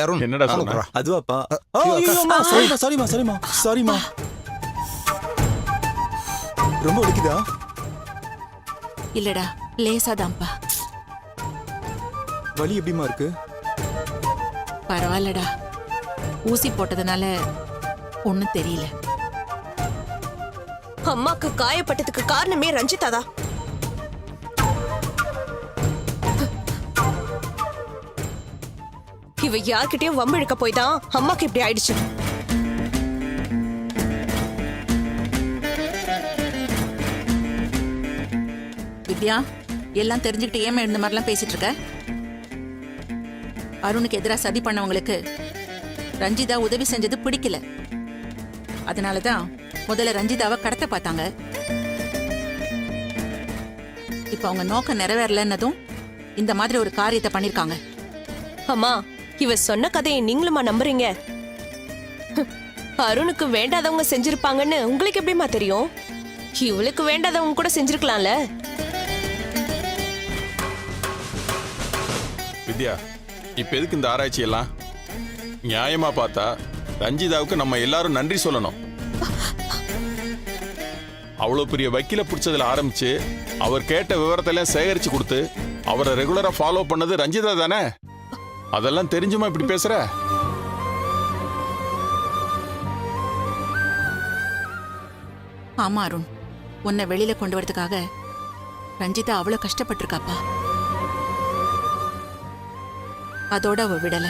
அருண் என்னடா வாங்க சொன்ன? போறா. அதுவாப்பா சாரிமா ரொம்ப வலிக்குதா? இல்லடா லேசாதான்ப்பா. வலி எப்படிமா இருக்கு? பரவாயில்லடா, ஊசி போட்டதுனால ஒண்ணும் தெரியல. அம்மாக்கு காயப்பட்டதுக்கு காரணமே ரஞ்சிதாதா. இவ யார்கிட்டயும் வம்பு இழுக்க போய் தான் அம்மாக்கு இப்படி ஆயிடுச்சு. வித்யா, எல்லாம் தெரிஞ்சுக்கிட்டு ஏமா இந்த மாதிரிலாம் பேசிட்டு இருக்க? அருணுக்கு எதிராக சதி பண்ணவங்களுக்கு ரஞ்சிதா உதவி செஞ்சது பிடிக்கல. அதனாலதான் முதல்ல ரஞ்சிதாவை கடத்த பார்த்தாங்க. இப்ப அவங்க நோக்கம் நிறைவேறலன்னதும் இந்த மாதிரி ஒரு காரியத்தை பண்ணிருக்காங்க. அம்மா, இவ சொன்ன கதையை நீங்களுமா நம்புறீங்க? அருணுக்கு வேண்டாதவங்க செஞ்சிருப்பாங்கன்னு உங்களுக்கு எப்படிமா தெரியும்? இவளுக்கு வேண்டாதவங்க கூட செஞ்சிருக்கலாம்ல. வித்யா, இப்ப எதுக்கு இந்த ஆராய்ச்சி எல்லாம்? நியாயமா பார்த்தா ரஞ்சிதாவுக்கு நம்ம எல்லாரும் நன்றி சொல்லணும். அவ்வளவு பெரிய வக்கீல பிடிச்சதுல ஆரம்பிச்சு அவர் கேட்ட விவரத்தெல்லாம் சேகரிச்சு கொடுத்து அவரை ரெகுலரா ஃபாலோ பண்ணது ரஞ்சிதா தானே? அதெல்லாம் தெரிஞ்சுமா இப்படி பேசுற? ஆமா அருண், உன்னை வெளியில கொண்டு வரதுக்காக ரஞ்சிதா அவ்வளவு கஷ்டப்பட்டிருக்காப்பா. அதோட அவ விடல.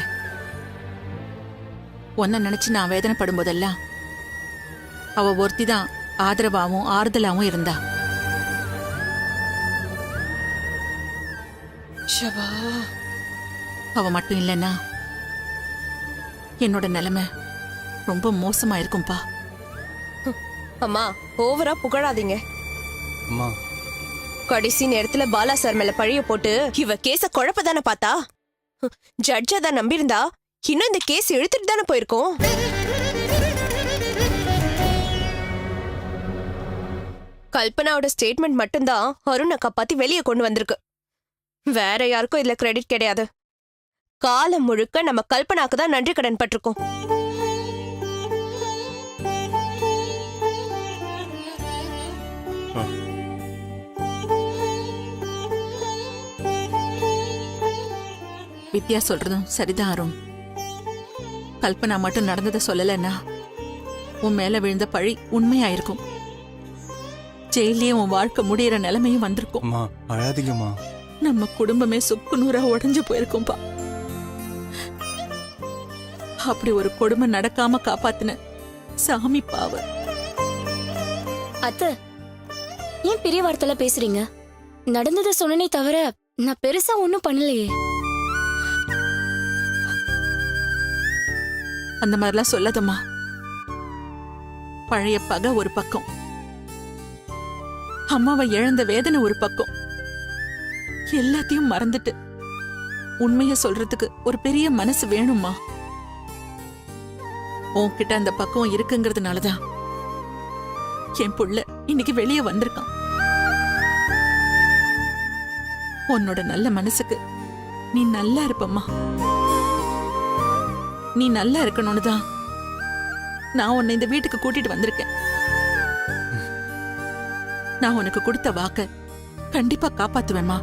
உன்னை நினைச்சு நான் வேதனைப்படும் போதெல்லாம் அவ ஒருத்திதான் ஆதரவாவும் ஆறுதலாவும் இருந்தா. அவ மட்டும் இல்லைன்னா என்னோட நிலைமை ரொம்ப மோசமா இருக்கும்பா. அம்மா, ஓவரா புகழாதீங்க. அம்மா, கடைசி நேரத்துல பாலா சார் மேல பழிய போட்டு இவ கேஸ குழப்பதானே பார்த்தா. ஜட்ஜா தான் நம்பியிருந்தா இன்னும் இந்த கேஸ் இழுத்துட்டு தானே போயிருக்கோம். கல்பனாவோட ஸ்டேட்மெண்ட் மட்டும்தான் அருணை காப்பாத்தி வெளியே கொண்டு வந்திருக்கு. வேற யாருக்கும் இதுல கிரெடிட் கிடையாது. காலம் முழுக்க நம்ம கல்பனாக்கு தான் நன்றி கடன் பட்டிருக்கோம். வித்யா சொல்றதும் சரிதான் அருண். கல்பனா மட்டும் நடந்ததை சொல்லலன்னா உன் மேல விழுந்த பழி உண்மையாயிருக்கும். ஜெயிலே உன் வாழ்க்கை முடியற நிலைமையும் வந்திருக்கும். அம்மா அழாதீங்கம்மா. நம்ம குடும்பமே சுக்கு நூறா உடைஞ்சு போயிருக்கும்பா. அப்படி ஒரு கொடுமை நடக்காம காப்பாத்தின சாமி பாவ. அத்தை, ஏன் பெரிய வார்த்தையில பேசுறீங்க? நடந்ததை சொன்னனே தவிர நான் பெருசா ஒண்ணும் பண்ணலையே. அந்த மாதிரிலாம் சொல்லாதம்மா. பழைய பகை ஒரு பக்கம், அம்மாவை இழந்த வேதனை ஒரு பக்கம். எல்லாத்தையும் மறந்துட்டு உண்மைய சொல்றதுக்கு ஒரு பெரிய மனசு வேணுமா? உன்கிட்ட அந்த பக்கம் இருக்குங்கிறதுனாலதான் என் புள்ள இன்னைக்கு வெளியே வந்திருக்கான். உன்னோட நல்ல மனசுக்கு நீ நல்லா இருப்பம்மா. நீ நல்லா இருக்கணும்னு தான் நான் உன்னை இந்த வீட்டுக்கு கூட்டிட்டு வந்திருக்கேன். நான் உனக்கு கொடுத்த வாக்க கண்டிப்பா காப்பாத்துவேம்மா.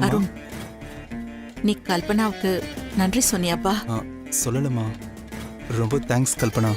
அருண், நீ கல்பனாவுக்கு நன்றி சொன்னியாப்பா? சொல்லலம்மா. ரொம்ப தேங்க்ஸ் கல்பனா.